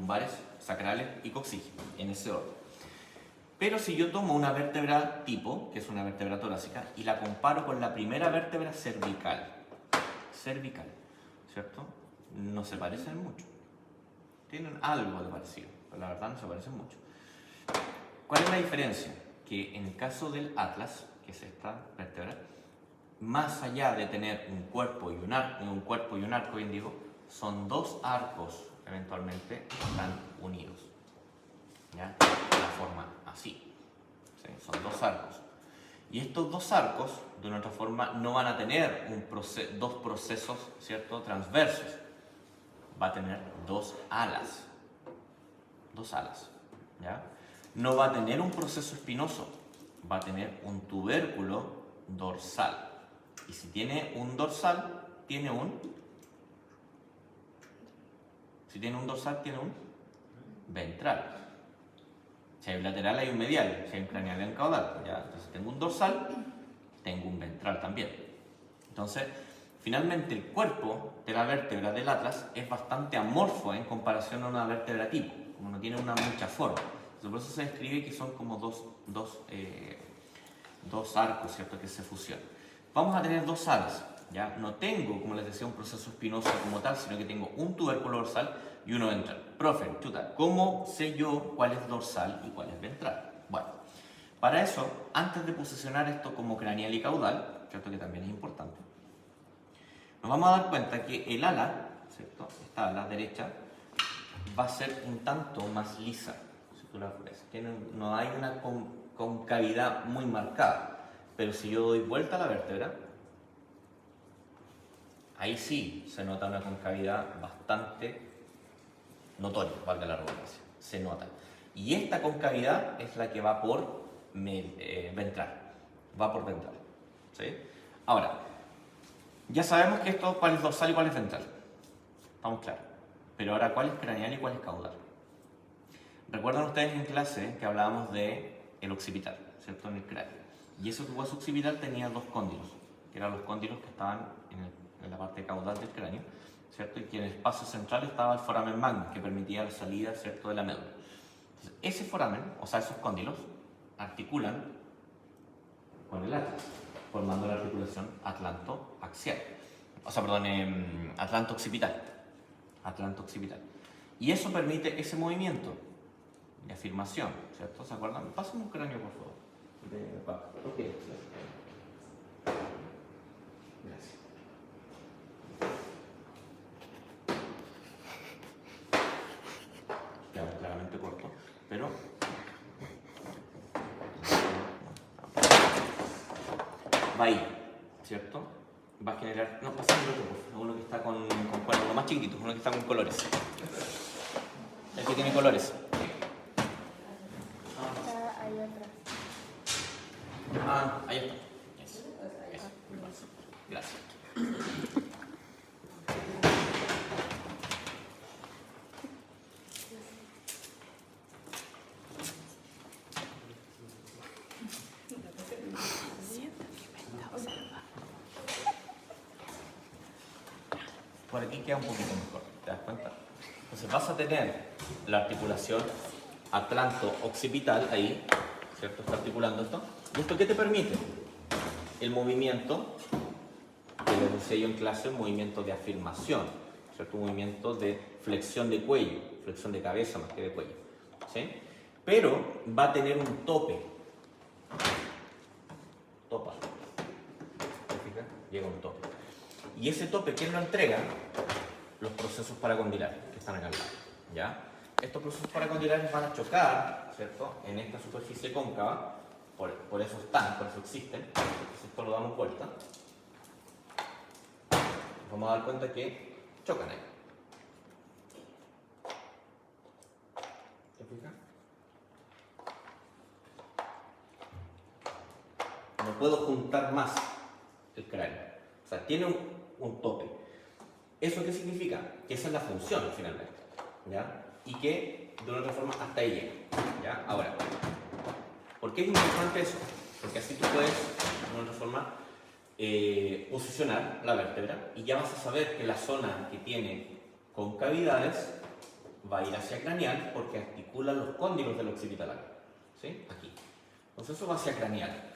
lumbares, sacrales y coxígenes, en ese orden. Pero si yo tomo una vértebra tipo, que es una vértebra torácica, y la comparo con la primera vértebra cervical, ¿cierto? No se parecen mucho. Tienen algo de parecido, pero la verdad no se parecen mucho. ¿Cuál es la diferencia? Que en el caso del atlas, que es esta vértebra, más allá de tener un cuerpo y un arco, bien digo, son dos arcos, eventualmente, que están unidos. ¿Ya? De la forma así. ¿Sí? Son dos arcos. Y estos dos arcos, de una otra forma, no van a tener dos procesos, ¿cierto?, transversos. Va a tener dos alas. Dos alas. ¿Ya? No va a tener un proceso espinoso. Va a tener un tubérculo dorsal. Y si tiene un dorsal, tiene un... Si tiene un dorsal, tiene un ventral. Si hay un lateral, hay un medial. Si hay un craneal, hay un caudal. ¿Ya? Entonces tengo un dorsal, tengo un ventral también. Entonces, finalmente el cuerpo de la vértebra del atlas es bastante amorfo en comparación a una vértebra tipo, como no tiene mucha forma. Entonces, por eso se describe que son como dos arcos, ¿cierto?, que se fusionan. Vamos a tener dos alas. ¿Ya? No tengo, como les decía, un proceso espinoso como tal, sino que tengo un tubérculo dorsal y uno ventral. Profe, chuta, ¿cómo sé yo cuál es dorsal y cuál es ventral? Bueno, para eso, antes de posicionar esto como craneal y caudal, ¿cierto?, que también es importante, nos vamos a dar cuenta que el ala, ¿cierto?, esta ala derecha, va a ser un tanto más lisa, si tú la ves. No hay una concavidad muy marcada, pero si yo doy vuelta a la vértebra, ahí sí se nota una concavidad bastante notoria, valga la redundancia, se nota. Y esta concavidad es la que va por ventral, ¿sí? Ahora, ya sabemos que esto, cuál es dorsal y cuál es ventral, estamos claros. Pero ahora, ¿cuál es craneal y cuál es caudal? Recuerdan ustedes en clase que hablábamos de el occipital, ¿cierto?, en el cráneo. Y ese hueso occipital tenía dos cóndilos, que eran los cóndilos que estaban en la parte caudal del cráneo, ¿cierto? Y que en el espacio central estaba el foramen magnum, que permitía la salida, ¿cierto?, de la médula. Entonces, ese foramen, o sea, esos cóndilos, articulan con el atlas, formando la articulación atlanto-axial. O sea, perdón, atlanto-occipital. Y eso permite ese movimiento de afirmación, ¿cierto? ¿Se acuerdan? Pásenme un cráneo, por favor. Ok, gracias. Claramente corto, pero va ahí, ¿cierto? Va a generar... No, pasame el otro, por favor. Uno que está con uno más chiquitito, uno que está con colores. El que tiene colores. Ahí atrás. Ah, ahí está. Eso. Gracias. Por aquí queda un poquito mejor, ¿te das cuenta? Entonces vas a tener la articulación atlanto-occipital ahí, ¿cierto? Está articulando esto. ¿Y esto qué te permite? El movimiento, que les decía yo en clase, un movimiento de afirmación, ¿cierto? Un movimiento de flexión de cuello, flexión de cabeza más que de cuello, ¿sí? Pero va a tener un tope. Topa. ¿Te fijas? Llega un tope. Y ese tope, ¿quién lo entrega? Los procesos paracondilares, que están acá al lado, ¿ya? Estos procesos paracondilares van a chocar, ¿cierto?, en esta superficie cóncava, por eso están, por eso existen. Entonces esto lo damos vuelta. Vamos a dar cuenta que chocan ahí. ¿Te fijas? No puedo juntar más el cráneo. O sea, tiene un tope. ¿Eso qué significa? Que esa es la función, finalmente, ¿ya? Y que, de una otra forma, hasta ahí llega, ¿ya? Ahora, ¿por qué es importante eso? Porque así tú puedes, de una otra forma, posicionar la vértebra y ya vas a saber que la zona que tiene concavidades va a ir hacia craneal porque articula los cóndilos del occipital. ¿Sí? Aquí. Entonces eso va hacia craneal.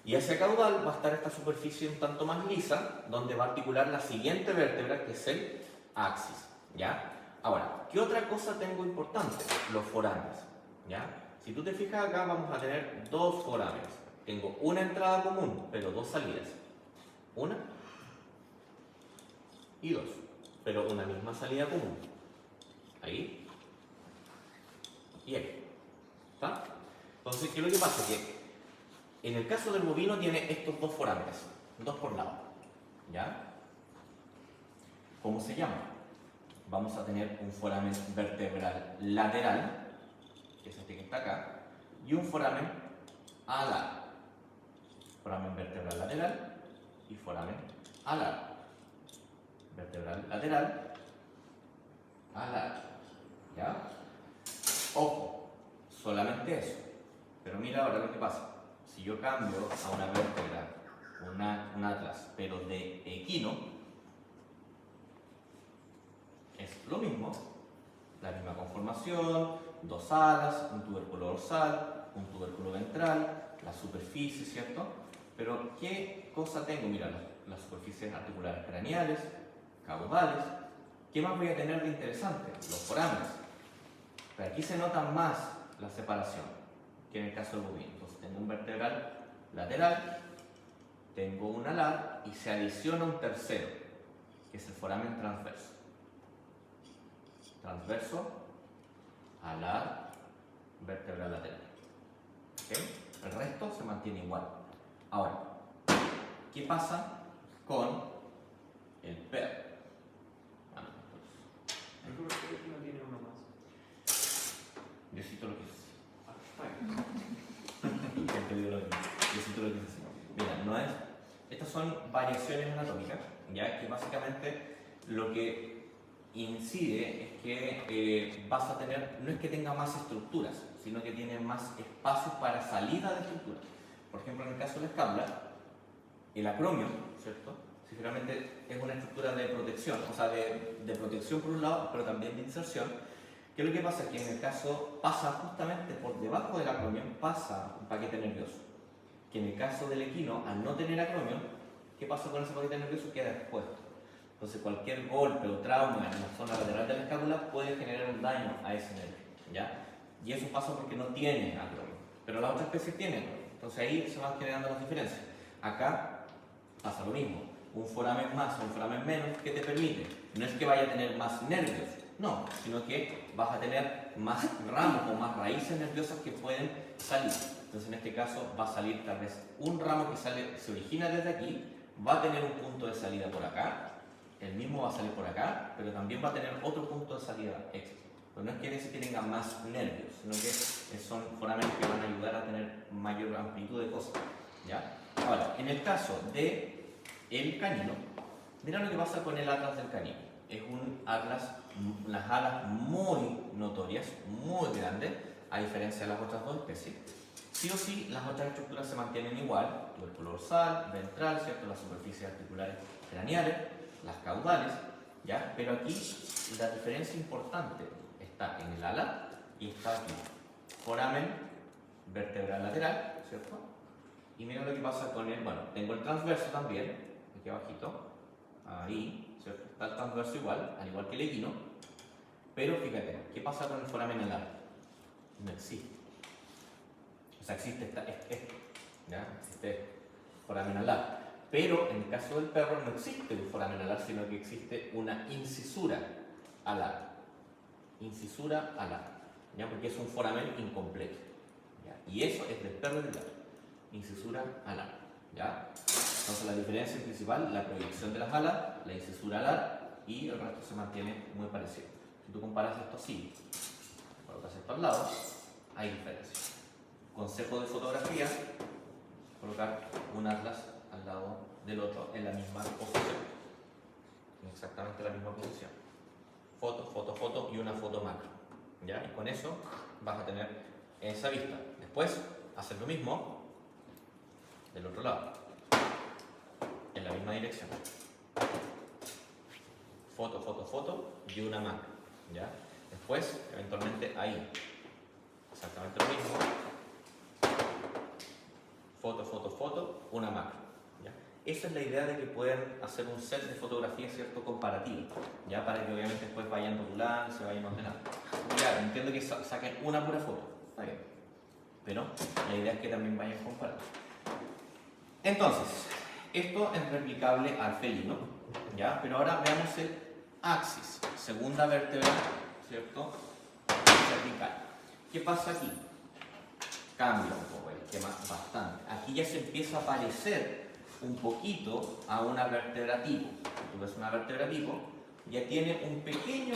Y hacia caudal va a estar esta superficie un tanto más lisa, donde va a articular la siguiente vértebra, que es el axis. ¿Ya? Ahora, ¿qué otra cosa tengo importante? Los forámenes. ¿Ya? Si tú te fijas acá, vamos a tener dos forámenes. Tengo una entrada común, pero dos salidas. Una y dos, pero una misma salida común. Ahí y ahí. ¿Está? Entonces, ¿qué es lo que pasa? Que en el caso del bovino tiene estos dos forámenes, dos por lado. ¿Ya? ¿Cómo se llama? Vamos a tener un foramen vertebral lateral, que es este que está acá, y un foramen alar. Foramen vertebral lateral y foramen alar. Vertebral lateral, alar. ¿Ya? Ojo, solamente eso. Pero mira ahora lo que pasa. Si yo cambio a una vértebra, un atlas, pero de equino, es lo mismo, la misma conformación, dos alas, un tubérculo dorsal, un tubérculo ventral, la superficie, ¿cierto? Pero ¿qué cosa tengo? Mira, las superficies articulares craneales, caudales. ¿Qué más voy a tener de interesante? Los forámenes. Pero aquí se nota más la separación que en el caso del bovino. Entonces tengo un vertebral lateral, tengo un alar y se adiciona un tercero, que es el foramen transverso. Transverso, alar, vertebral lateral. ¿Okay? El resto se mantiene igual. Ahora, ¿qué pasa con el perro? ¿Por qué no tiene uno más? Diosito lo quiso así. Diosito lo quiso así. Mira, no es. Estas son variaciones anatómicas, ya que básicamente lo que incide es que vas a tener, no es que tenga más estructuras, sino que tiene más espacios para salida de estructuras. Por ejemplo, en el caso de la escápula, el acromio, ¿cierto? Si finalmente es una estructura de protección, o sea, de protección por un lado, pero también de inserción. ¿Qué es lo que pasa? Es que en el caso pasa justamente por debajo del acromio, pasa un paquete nervioso. Que en el caso del equino, al no tener acromio, ¿qué pasa con ese paquete nervioso? Queda expuesto. Entonces cualquier golpe o trauma en la zona lateral de la escápula puede generar un daño a ese nervio, ¿ya? Y eso pasa porque no tiene acromio. Pero las otras especies tienen acromio. Entonces ahí se van generando las diferencias. Acá pasa lo mismo. Un foramen más o un foramen menos, ¿qué te permite? No es que vaya a tener más nervios, no, sino que vas a tener más ramos o más raíces nerviosas que pueden salir. Entonces en este caso va a salir tal vez un ramo que se origina desde aquí, va a tener un punto de salida por acá, el mismo va a salir por acá, pero también va a tener otro punto de salida extra. Pero no quiere decir que tenga más nervios, sino que son foramentos que van a ayudar a tener mayor amplitud de cosas. ¿Ya? Ahora, en el caso de el canino, mira lo que pasa con el atlas del canino. Es un atlas, unas alas muy notorias, muy grandes, a diferencia de las otras dos especies. Sí o sí, las otras estructuras se mantienen igual, tubérculo dorsal, ventral, ¿cierto? Las superficies articulares craneales, las caudales, ¿ya? Pero aquí la diferencia importante está en el ala y está aquí. Foramen vertebral lateral, ¿cierto? Y mira lo que pasa con el, bueno, tengo el transverso también, aquí abajito, ahí, ¿cierto? Está el transverso igual, al igual que el equino, pero fíjate, ¿qué pasa con el foramen alar? No existe. O sea, existe este foramen alar. Pero en el caso del perro no existe un foramen alar, sino que existe una incisura alar. Incisura alar, ¿ya? Porque es un foramen incompleto. ¿Ya? Y eso es del perro y del gato. Incisura alar, ¿ya? Entonces la diferencia principal, la proyección de las alas, la incisura alar y el resto se mantiene muy parecido. Si tú comparas esto así, colocas esto al lado, hay diferencia. Consejo de fotografía, colocar un atlas al lado del otro en la misma posición, en exactamente la misma posición. Foto, foto, foto y una foto macro, ¿ya? Y con eso vas a tener esa vista. Después, hacer lo mismo del otro lado, en la misma dirección. Foto, foto, foto y una macro, ¿ya? Después, eventualmente, ahí. Exactamente lo mismo. Foto, foto, foto, una macro. ¿Ya? Esa es la idea de que pueden hacer un set de fotografías, ¿cierto?, comparativo, ¿ya? Para que obviamente después vayan rotulando, se vayan ordenando. Claro, entiendo que saquen una pura foto, está bien. Pero la idea es que también vayan comparando. Entonces, esto es replicable al felino, ¿ya? Pero ahora veamos el axis, segunda vértebra, ¿cierto?, cervical. ¿Qué pasa aquí? Cambia un poco el esquema bastante. Aquí ya se empieza a parecer un poquito a una vértebra tipo. Tú ves una vértebra tipo, ya tiene un pequeño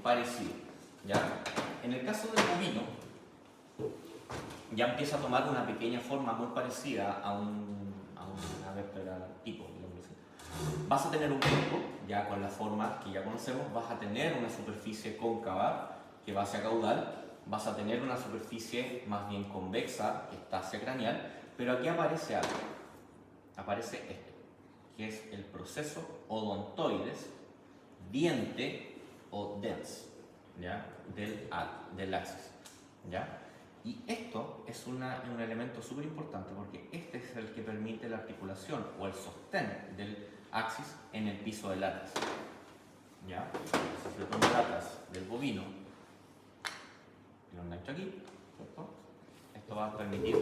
parecido, ¿ya? En el caso del bovino, ya empieza a tomar una pequeña forma muy parecida a una vértebra tipo, digamos así. Vas a tener un cuerpo, ya con la forma que ya conocemos, vas a tener una superficie cóncava que va hacia caudal, vas a tener una superficie más bien convexa que está hacia craneal, pero aquí aparece algo, aparece esto, que es el proceso odontoides, diente o dens, ¿ya? Del axis, ¿ya? Y esto es un elemento súper importante porque este es el que permite la articulación o el sostén del axis en el piso del atlas, ¿ya? Si yo tomo el atlas del bovino, lo engancho aquí, ¿cierto? Esto va a permitir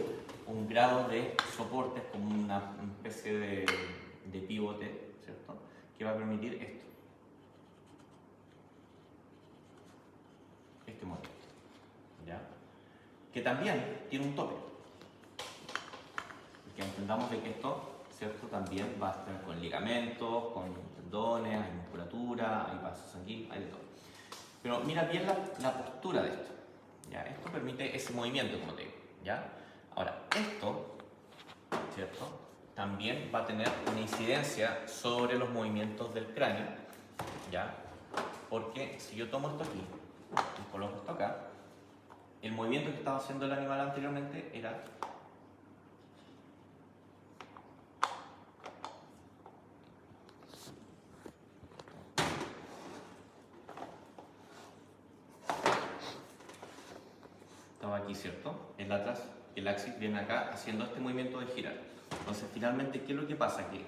un grado de soporte como una especie de pivote, ¿cierto? Que va a permitir esto. Este movimiento, ¿ya? Que también tiene un tope. Que entendamos de que esto, ¿cierto?, también va a estar con ligamentos, con tendones, hay musculatura, hay vasos sanguíneos, hay de todo. Pero mira bien la postura de esto, ¿ya? Esto permite ese movimiento, como te digo, ¿ya? Ahora, esto, ¿cierto?, también va a tener una incidencia sobre los movimientos del cráneo, ¿ya? Porque si yo tomo esto aquí y coloco esto acá, el movimiento que estaba haciendo el animal anteriormente era estaba aquí, ¿cierto? El atlas, el axis viene acá haciendo este movimiento de girar. Entonces, finalmente, ¿qué es lo que pasa? Que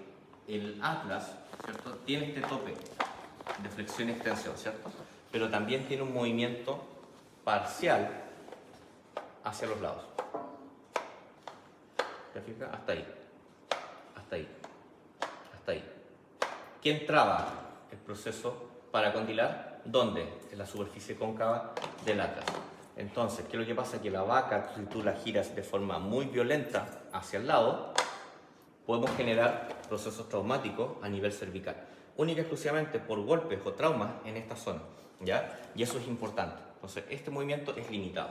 el atlas, ¿cierto?, tiene este tope de flexión y extensión, ¿cierto? Pero también tiene un movimiento parcial hacia los lados. ¿Te fijas? Hasta ahí. Hasta ahí. Hasta ahí. ¿Quién traba el proceso para condilar? ¿Dónde? En la superficie cóncava del atlas. Entonces, ¿qué es lo que pasa? Que la vaca, si tú la giras de forma muy violenta hacia el lado, podemos generar procesos traumáticos a nivel cervical, única y exclusivamente por golpes o traumas en esta zona, ¿ya? Y eso es importante. Entonces, este movimiento es limitado.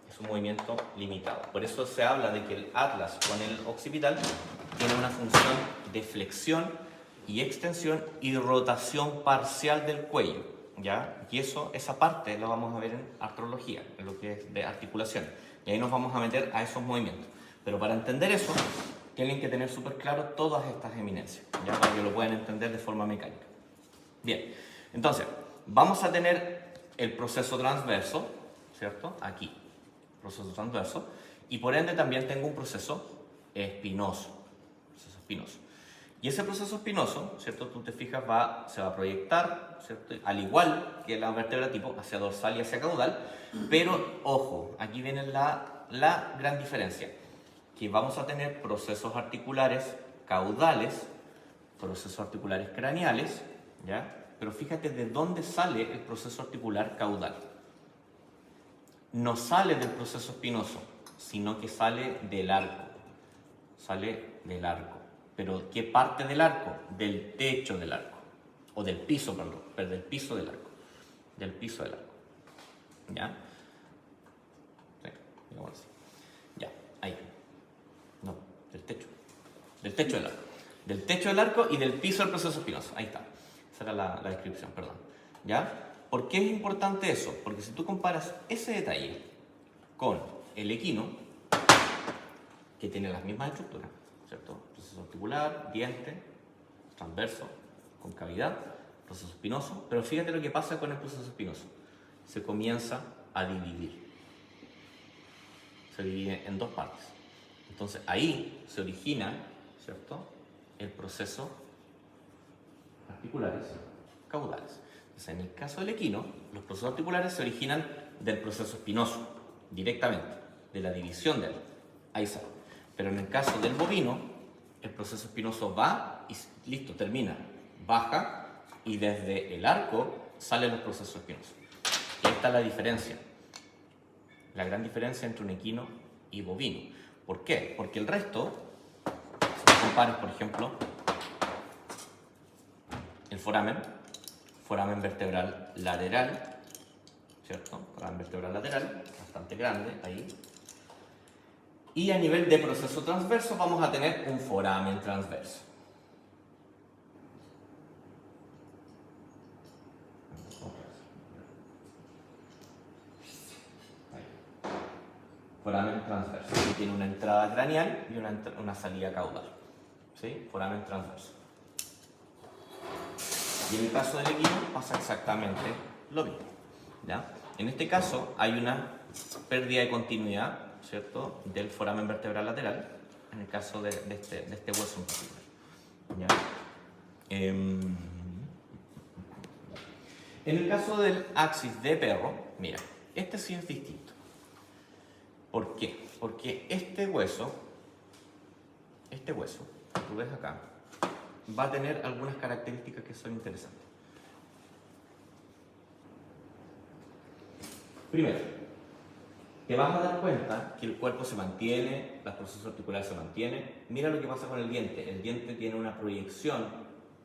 Es un movimiento limitado. Por eso se habla de que el atlas con el occipital tiene una función de flexión y extensión y rotación parcial del cuello, ¿ya? Y esa parte la vamos a ver en artrología, en lo que es de articulación. Y ahí nos vamos a meter a esos movimientos. Pero para entender eso, tienen que tener súper claro todas estas eminencias, ¿ya? Para que lo puedan entender de forma mecánica. Bien, entonces, vamos a tener el proceso transverso, ¿cierto? Aquí, proceso transverso. Y por ende también tengo un proceso espinoso. Y ese proceso espinoso, ¿cierto? Tú te fijas, se va a proyectar, ¿cierto?, al igual que la vértebra tipo, hacia dorsal y hacia caudal, pero ojo, aquí viene la gran diferencia, que vamos a tener procesos articulares caudales, procesos articulares craneales, ¿ya? Pero fíjate de dónde sale el proceso articular caudal. No sale del proceso espinoso, sino que sale del arco. Sale del arco. ¿Pero qué parte del arco? Del techo del arco. O del piso, perdón. Pero del piso del arco. Del piso del arco. ¿Ya? Sí, digamos así. Ya, ahí. No, del techo. Del techo del arco. Del techo del arco y del piso del proceso espinoso. Ahí está. Esa era la descripción, perdón. ¿Ya? ¿Por qué es importante eso? Porque si tú comparas ese detalle con el equino, que tiene las mismas estructuras, ¿cierto? Proceso articular, diente, transverso, concavidad, proceso espinoso, pero fíjate lo que pasa con el proceso espinoso. Se comienza a dividir. Se divide en dos partes. Entonces ahí se origina, ¿cierto?, el proceso articulares caudales. Entonces, en el caso del equino, los procesos articulares se originan del proceso espinoso, directamente, de la división de él. Ahí sale. Pero en el caso del bovino, el proceso espinoso va y listo, termina. Baja y desde el arco salen los procesos espinosos. Y ahí está la diferencia. La gran diferencia entre un equino y bovino. ¿Por qué? Porque el resto, si tú compares, por ejemplo, el foramen vertebral lateral, ¿cierto? Foramen vertebral lateral, bastante grande ahí. Y a nivel de proceso transverso vamos a tener un foramen transverso. Foramen transverso, que tiene una entrada craneal y una salida caudal. ¿Sí? Foramen transverso. Y en el caso del equino pasa exactamente lo mismo. ¿Ya? En este caso hay una pérdida de continuidad, ¿cierto?, del foramen vertebral lateral, en el caso de este hueso en particular. ¿Ya? En el caso del axis de perro, mira, este sí es distinto. ¿Por qué? Porque este hueso, que tú ves acá, va a tener algunas características que son interesantes. Primero, te vas a dar cuenta que el cuerpo se mantiene, los procesos articulares se mantienen. Mira lo que pasa con el diente. El diente tiene una proyección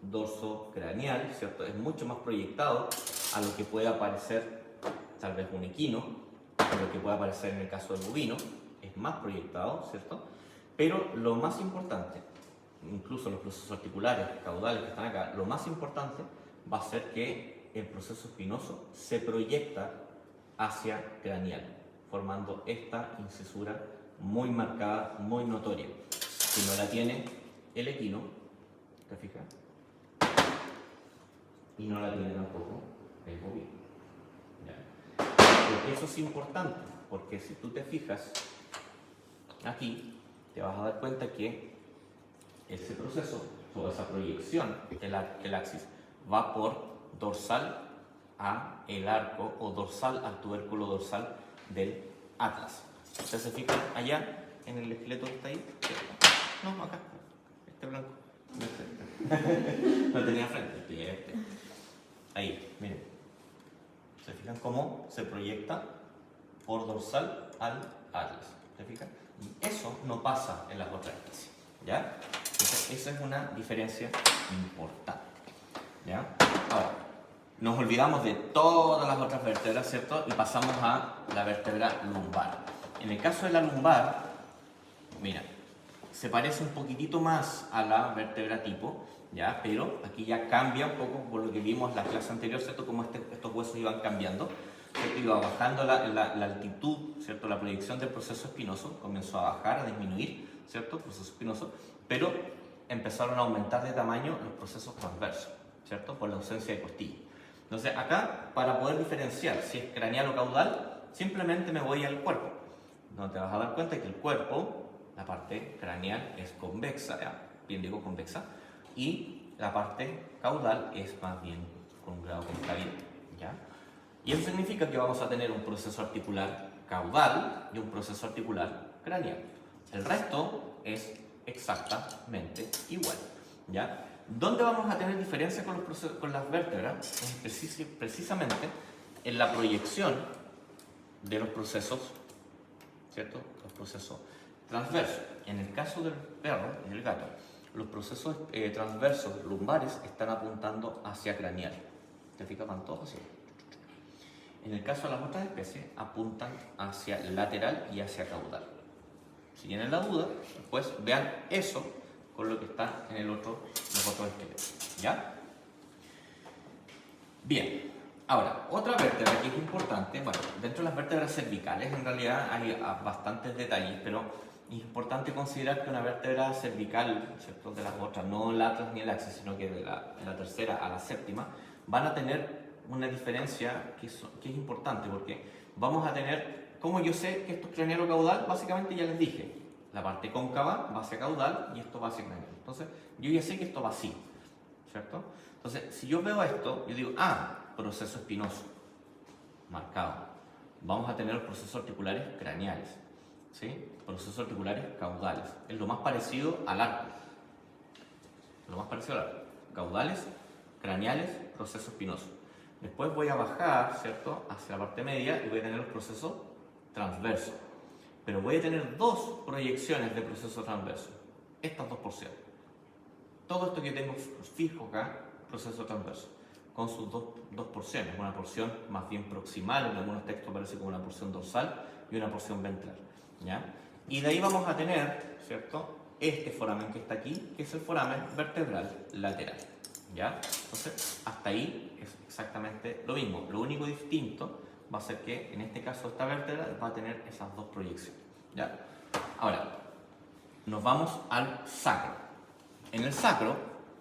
dorsocraneal, ¿cierto? Es mucho más proyectado a lo que puede parecer tal vez un equino, a lo que puede aparecer en el caso del bovino. Es más proyectado, ¿cierto? Pero lo más importante, incluso los procesos articulares, caudales que están acá, lo más importante va a ser que el proceso espinoso se proyecta hacia craneal, formando esta incisura muy marcada, muy notoria. Si no la tiene el equino, ¿te fijas? Y no la tiene tampoco el bovino. ¿Ya? Porque eso es importante, porque si tú te fijas aquí, te vas a dar cuenta que ese proceso, toda esa proyección del axis, va por dorsal a el arco o dorsal al tubérculo dorsal del atlas. ¿Ustedes se fijan allá en el esqueleto que está ahí? No, acá, este blanco. No tenía frente, este. Ahí, miren. ¿Se fijan cómo se proyecta por dorsal al atlas? ¿Se fijan? Y eso no pasa en las otras especies, ¿ya? Entonces, esa es una diferencia importante, ¿ya? Ahora, nos olvidamos de todas las otras vértebras, ¿cierto? Y pasamos a la vértebra lumbar. En el caso de la lumbar, mira, se parece un poquitito más a la vértebra tipo, ¿ya? Pero aquí ya cambia un poco por lo que vimos en la clase anterior, ¿cierto? Cómo estos huesos iban cambiando, ¿cierto? Iba bajando la altitud, ¿cierto? La proyección del proceso espinoso comenzó a bajar, a disminuir, ¿cierto? El proceso espinoso, pero empezaron a aumentar de tamaño los procesos transversos, ¿cierto? Por la ausencia de costilla. Entonces acá, para poder diferenciar si es craneal o caudal, simplemente me voy al cuerpo. Donde te vas a dar cuenta que el cuerpo, la parte craneal es convexa, ¿ya? Bien digo convexa, y la parte caudal es más bien con un grado de concavidad, ¿ya? Y eso significa que vamos a tener un proceso articular caudal y un proceso articular craneal. El resto es exactamente igual, ¿ya? ¿Dónde vamos a tener diferencia con las vértebras? Es precisamente en la proyección de los procesos, ¿cierto? Los procesos transversos. En el caso del perro y del gato, los procesos transversos lumbares están apuntando hacia craneal. ¿Te fijas? Van todos así. En el caso de las otras especies, apuntan hacia lateral y hacia caudal. Si tienen la duda, pues vean eso con lo que está en los otros esqueletos, ¿ya? Bien, ahora, otra vértebra que es importante, bueno, dentro de las vértebras cervicales en realidad hay bastantes detalles, pero es importante considerar que una vértebra cervical, ¿cierto?, de las otras, no el atlas ni el axis, sino que de la tercera a la séptima, van a tener una diferencia que es importante, porque vamos a tener, como yo sé que esto es craneal o caudal, básicamente ya les dije, la parte cóncava va hacia caudal y esto va hacia craneal. Entonces, yo ya sé que esto va así, ¿cierto? Entonces, si yo veo esto, yo digo, proceso espinoso, marcado. Vamos a tener los procesos articulares craneales, ¿sí? Procesos articulares caudales. Es lo más parecido al arco. Lo más parecido al arco. Caudales, craneales, proceso espinoso. Después voy a bajar, ¿cierto?, hacia la parte media y voy a tener los procesos transversos. Pero voy a tener dos proyecciones de proceso transverso. Estas dos porciones. Todo esto que tengo fijo acá, proceso transverso, con sus dos porciones. Una porción más bien proximal, en algunos textos aparece como una porción dorsal y una porción ventral, ¿ya? Y de ahí vamos a tener, ¿cierto?, este foramen que está aquí, que es el foramen vertebral lateral, ¿ya? Entonces, hasta ahí es exactamente lo mismo. Lo único distinto va a ser que, en este caso, esta vértebra va a tener esas dos proyecciones, ¿ya? Ahora, nos vamos al sacro. En el sacro,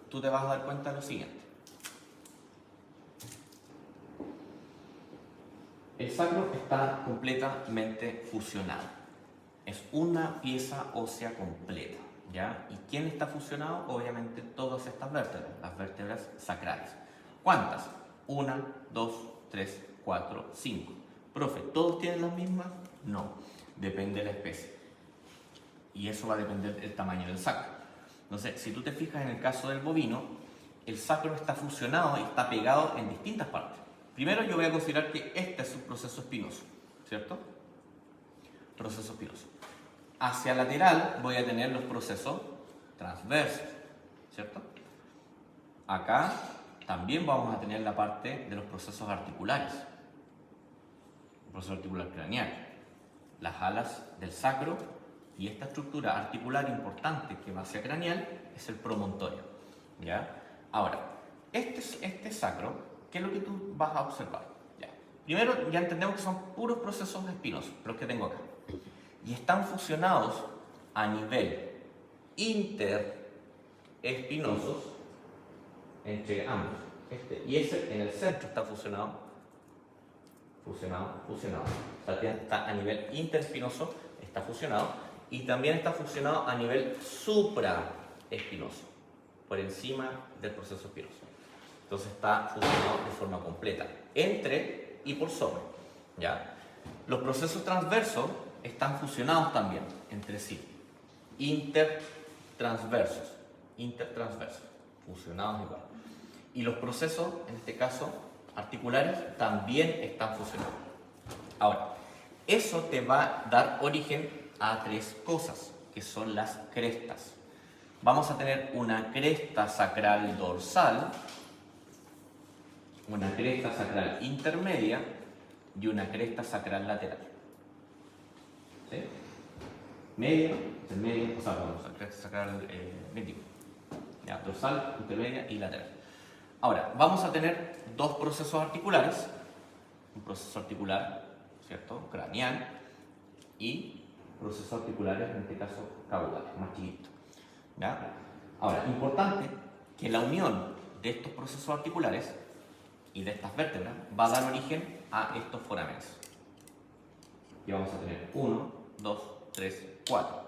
tú te vas a dar cuenta de lo siguiente. El sacro está completamente fusionado. Es una pieza ósea completa, ¿ya? ¿Y quién está fusionado? Obviamente todas estas vértebras, las vértebras sacrales. ¿Cuántas? 1, 2, 3, 4, 5. Profe, ¿todos tienen las mismas? No, depende de la especie. Y eso va a depender del tamaño del sacro. Entonces, si tú te fijas en el caso del bovino, el sacro está fusionado y está pegado en distintas partes. Primero yo voy a considerar que este es un proceso espinoso, ¿cierto? Proceso espinoso. Hacia lateral voy a tener los procesos transversos, ¿cierto? Acá también vamos a tener la parte de los procesos articulares. El proceso articular craneal. Las alas del sacro y esta estructura articular importante que va hacia craneal es el promontorio, ¿ya? Ahora, este sacro, ¿qué es lo que tú vas a observar? ¿Ya? Primero, ya entendemos que son puros procesos espinosos, los que tengo acá. Y están fusionados a nivel interespinosos entre ambos. Y ese en el centro está fusionado. O sea, está a nivel interespinoso, está fusionado. Y también está fusionado a nivel supraespinoso, por encima del proceso espinoso. Entonces está fusionado de forma completa, entre y por sobre, ¿ya? Los procesos transversos están fusionados también entre sí, intertransversos, fusionados igual. Y los procesos, en este caso, articulares, también están fusionados. Ahora, eso te va a dar origen a tres cosas, que son las crestas. Vamos a tener una cresta sacral dorsal, una cresta sacral intermedia y una cresta sacral lateral. ¿Sí? Media, intermedia, cresta sacral dorsal, intermedia y lateral. Ahora, vamos a tener dos procesos articulares, un proceso articular, ¿cierto?, craneal, y procesos articulares, en este caso caudales, más chiquitos, ¿ya? Ahora, importante que la unión de estos procesos articulares y de estas vértebras va a dar origen a estos forámenes. Y vamos a tener 1, 2, 3, 4.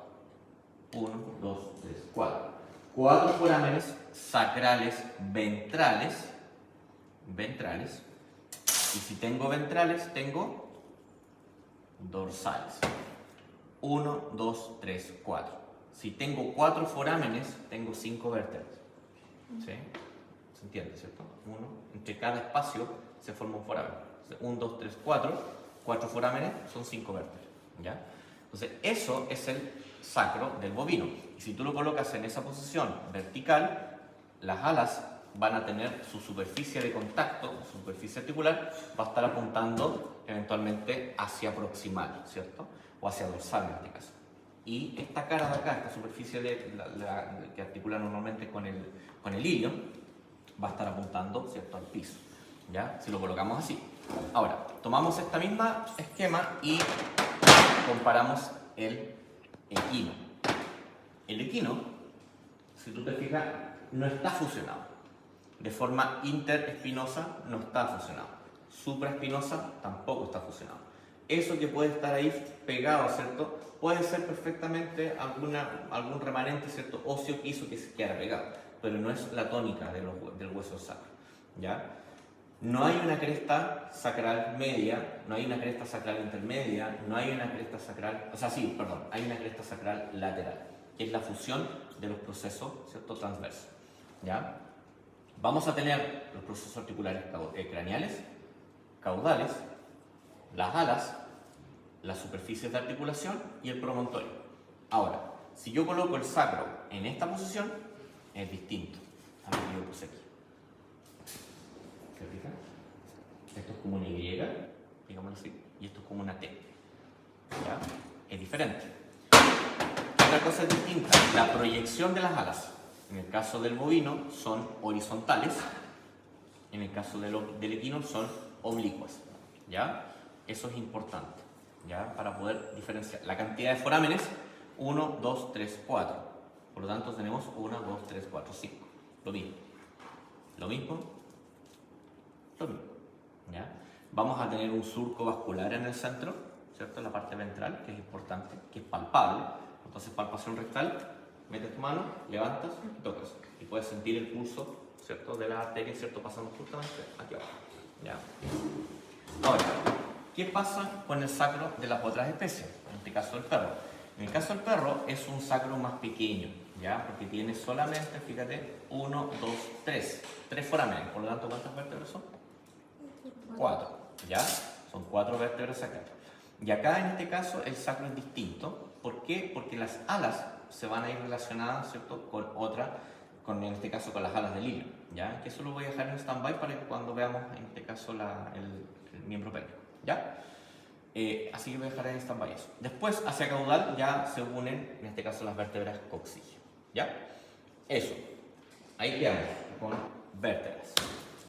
1, 2, 3, 4. 4 forámenes sacrales ventrales. Y si tengo ventrales, tengo dorsales. 1, 2, 3, 4. Si tengo 4 forámenes, tengo 5 vértebras. ¿Sí? ¿Se entiende, cierto? Entre cada espacio se forma un foramen. 1, 2, 3, 4. 4 forámenes son 5 vértebras, ¿ya? Entonces, eso es el sacro del bovino. Y si tú lo colocas en esa posición vertical, las alas van a tener su superficie de contacto, su superficie articular, va a estar apuntando eventualmente hacia proximal, ¿cierto? O hacia dorsal en este caso. Y esta cara de acá, esta superficie que articula normalmente con el ilio, va a estar apuntando, ¿cierto?, al piso, ¿ya? Si lo colocamos así. Ahora, tomamos esta misma esquema y comparamos el equino. El equino, si tú te fijas, no está fusionado. De forma interespinosa no está fusionado. Supraespinosa tampoco está fusionado. Eso que puede estar ahí pegado, ¿cierto? Puede ser perfectamente algún remanente, ¿cierto? Óseo que hizo que se quedara pegado, pero no es la tónica del hueso sacro, ¿ya? No hay una cresta sacral media, no hay una cresta sacral intermedia, no hay una cresta sacral, o sea, sí, perdón, hay una cresta sacral lateral, que es la fusión de los procesos, ¿cierto? Transversos, ¿ya? Vamos a tener los procesos articulares craneales, caudales, las alas, las superficies de articulación y el promontorio. Ahora, si yo coloco el sacro en esta posición, es distinto a lo que yo puse aquí. ¿Se fijan? Esto es como una Y, digámoslo así, y esto es como una T. ¿Ya? Es diferente. Otra cosa es distinta, la proyección de las alas. En el caso del bovino son horizontales, en el caso del equino son oblicuas. ¿Ya? Eso es importante, ¿ya? Para poder diferenciar. La cantidad de forámenes, 1, 2, 3, 4. Por lo tanto tenemos 1, 2, 3, 4, 5. Lo mismo. Lo mismo. Lo mismo. ¿Ya? Vamos a tener un surco vascular en el centro, ¿cierto? En la parte ventral, que es importante, que es palpable. Entonces, palpación rectal, metes tu mano, levantas y tocas. Y puedes sentir el pulso, ¿cierto? De la arteria, ¿cierto? Pasando justamente aquí abajo. ¿Ya? Ahora, ¿qué pasa con el sacro de las otras especies? En este caso del perro. En el caso del perro es un sacro más pequeño, ¿ya? Porque tiene solamente, fíjate, 1, 2, 3. 3 forámenes. Por lo tanto, ¿cuántas vértebras son? 4, ¿ya? Son 4 vértebras sacrales. Y acá, en este caso, el sacro es distinto. ¿Por qué? Porque las alas se van a ir relacionadas, ¿cierto? Con otra, en este caso, con las alas del hilo, ¿ya? Que eso lo voy a dejar en stand-by para que cuando veamos, en este caso, el miembro pélvico, ¿ya? Así que voy a dejar en stand-by eso. Después, hacia caudal, ya se unen, en este caso, las vértebras coxígeas, ¿ya? Eso. Ahí quedamos con vértebras.